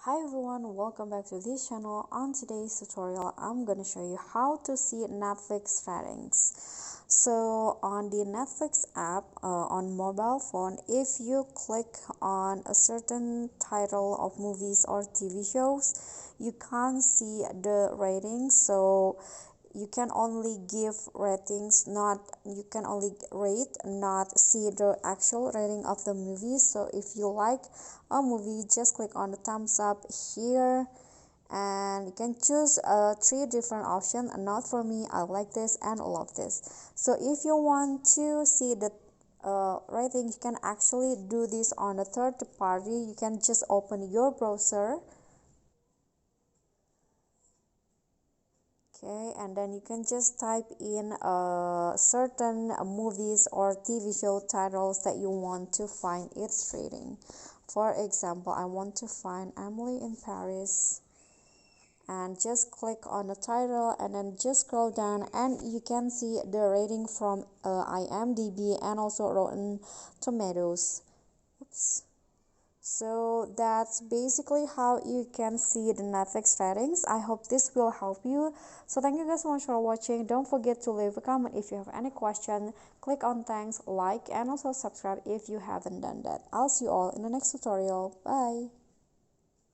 Hi everyone, welcome back to this channel. On today's tutorial, I'm gonna show you how to see Netflix ratings. So on the Netflix app on mobile phone, if you click on a certain title of movies or TV shows, you can't see the ratings. So you can only give ratings, not you can only rate, not see the actual rating of the movie. So if you like a movie, just click on the thumbs up here and you can choose three different options. Not for me, I like this and love this. So if you want to see the rating, you can actually do this on a third party. You can just open your browser. Okay, and then you can just type in certain movies or TV show titles that you want to find its rating. For example, I want to find Emily in Paris, and just click on the title and then just scroll down and you can see the rating from IMDb and also Rotten Tomatoes. Oops. So that's basically how you can see the Netflix ratings. I hope this will help you. So thank you guys so much for watching. Don't forget to leave a comment if you have any question. Click on thanks, like, and also subscribe if you haven't done that. I'll see you all in the next tutorial. Bye.